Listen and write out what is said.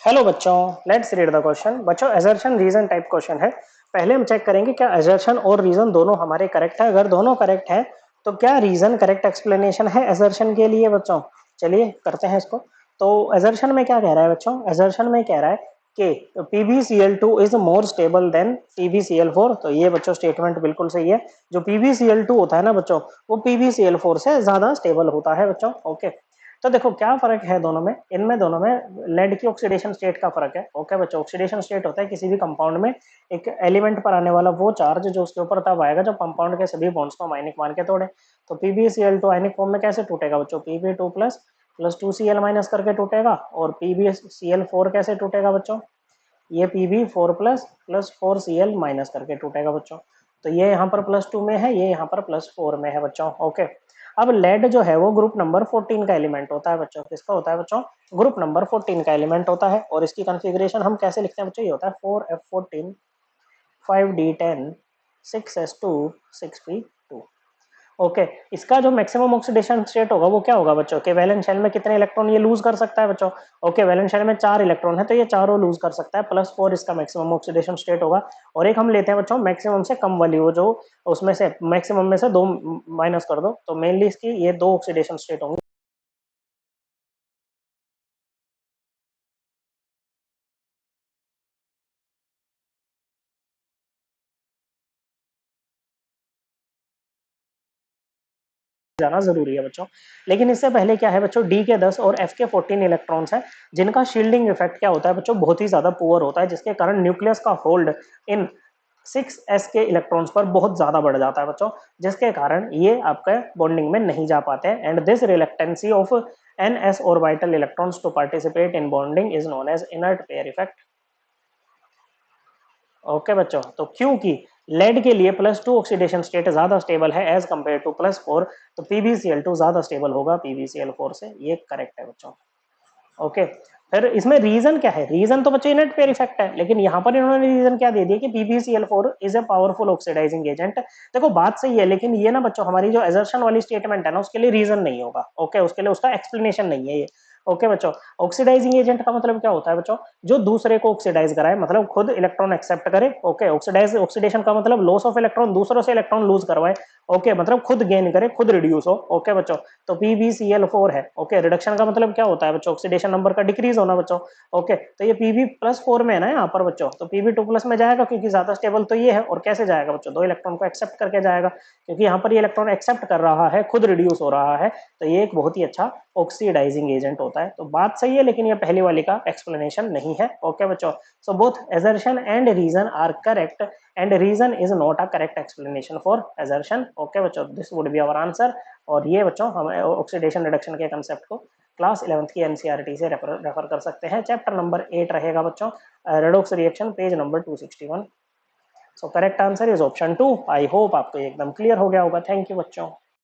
Hello बच्चों, let's read the question. बच्चों assertion reason type question है। पहले हम चेक करेंगे क्या असर्शन और रीजन दोनों हमारे करेक्ट है। अगर दोनों करेक्ट है तो क्या रीजन करेक्ट एक्सप्लेनेशन है असर्शन के लिए बच्चों। चलिए करते हैं इसको। तो असर्शन में क्या कह रहा है बच्चों, असर्शन में कह रहा है कि PbCl2 is more stable then PbCl4। तो ये बच्चों स्टेटमेंट बिल्कुल सही है। जो PbCl2 होता है ना बच्चों, वो PbCl4 से ज्यादा स्टेबल होता है बच्चों। ओके, तो देखो क्या फर्क है दोनों में, इनमें दोनों में लेड की ऑक्सीडेशन स्टेट का फर्क है। ओके बच्चों, ऑक्सीडेशन स्टेट होता है किसी भी कंपाउंड में एक एलिमेंट पर आने वाला वो चार्ज जो उसके ऊपर तब आएगा जब कंपाउंड के सभी बॉन्ड्स को आयनिक मान के तोड़े। तो PbCl2 आयनिक फॉर्म में कैसे टूटेगा बच्चों, Pb2 प्लस 2Cl माइनस करके टूटेगा। और PbCl4 कैसे टूटेगा बच्चों, ये Pb4 प्लस 4Cl माइनस करके टूटेगा बच्चों। तो ये यहाँ पर +2 में है, ये यहाँ पर +4 में है बच्चों। ओके, अब लेड जो है वो ग्रुप नंबर 14 का एलिमेंट होता है बच्चों। किसका होता है बच्चों, ग्रुप नंबर 14 का एलिमेंट होता है। और इसकी कॉन्फ़िगरेशन हम कैसे लिखते हैं बच्चों, ये होता है 4f14 5d10 6s2 6p2। Okay, इसका जो मैक्सिमम ऑक्सीडेशन स्टेट होगा वो क्या होगा बच्चों के वैलेंस शेल में कितने इलेक्ट्रॉन ये लूज कर सकता है बच्चों। ओके, वैलेंस शेल में 4 इलेक्ट्रॉन है तो ये चारों लूज कर सकता है। +4 इसका मैक्सिमम ऑक्सीडेशन स्टेट होगा। और एक हम लेते हैं बच्चों मैक्सिमम से कम वाली, वो जो उसमें से मैक्सिमम में से 2 माइनस कर दो तो मेनली इसकी ये 2 ऑक्सीडेशन स्टेट होंगे। जाना जरूरी है बच्चों। लेकिन इससे पहले क्या है बच्चों, डी के 10 और एफ के 14 इलेक्ट्रॉन्स हैं जिनका शील्डिंग इफेक्ट क्या होता है बच्चों, बहुत ही ज्यादा पुअर होता है, जिसके कारण न्यूक्लियस का होल्ड इन 6s के इलेक्ट्रॉन्स पर बहुत ज्यादा बढ़ जाता है बच्चों, जिसके कारण ये आपके बॉन्डिंग में नहीं जा पाते हैं। And this reluctancy of ns orbital electrons to participate in bonding is known as inert pair effect. Okay बच्चों, तो क्योंकि लेड के लिए +2 ऑक्सीडेशन स्टेट ज्यादा स्टेबल है एज कंपेयर टू +4, तो PbCl2 ज्यादा स्टेबल होगा PbCl4 से। ये करेक्ट है बच्चों। ओके, फिर इसमें रीजन क्या है, रीजन तो बच्चों इनर्ट पेयर इफेक्ट है, लेकिन यहाँ पर इन्होंने रीजन क्या दे दिया कि PbCl4 is a powerful oxidising agent. देखो बात सही है, लेकिन ये ना बच्चों हमारी जो असर्शन वाली स्टेटमेंट है ना उसके लिए रीजन नहीं होगा। ओके, उसके लिए उसका एक्सप्लेनेशन नहीं है ये। ओके बच्चों, ऑक्सीडाइजिंग एजेंट का मतलब क्या होता है बच्चों, जो दूसरे को ऑक्सीडाइज कराए, मतलब खुद इलेक्ट्रॉन एक्सेप्ट करे। ओके, ऑक्सीडाइज ऑक्सीडेशन का मतलब लॉस ऑफ इलेक्ट्रॉन, दूसरों से इलेक्ट्रॉन लूज करवाए। ओके, मतलब खुद गेन करे, खुद रिड्यूस हो। ओके बच्चों, तो PbCl4 है। ओके, रिडक्शन का मतलब क्या होता है बच्चों, ऑक्सीडेशन नंबर का डिक्रीज होना बच्चों। ओके, तो ये Pb+4 में है ना यहाँ पर बच्चों, तो Pb2+ में जाएगा क्योंकि ज्यादा स्टेबल तो ये है। और कैसे जाएगा बच्चों, 2 इलेक्ट्रॉन को एक्सेप्ट करके जाएगा, क्योंकि यहाँ पर ये इलेक्ट्रॉन एक्सेप्ट कर रहा है, खुद रिड्यूस हो रहा है। तो ये एक बहुत ही अच्छा ऑक्सीडाइजिंग एजेंट होता है। तो बात सही है, लेकिन ये पहली वाली का एक्सप्लेनेशन नहीं है। ओके बच्चों, so both assertion and reason are correct and reason is not a correct explanation for assertion। Okay बच्चों, this would be our answer. और ये बच्चों हम ऑक्सीडेशन रिडक्शन के कंसेप्ट को क्लास 11th की एनसीईआरटी से रेफर कर सकते हैं। चैप्टर नंबर 8 रहेगा बच्चों, redox reaction, page number 261। So correct answer is option 2। I hope आपको एकदम क्लियर हो गया होगा। थैंक यू बच्चों।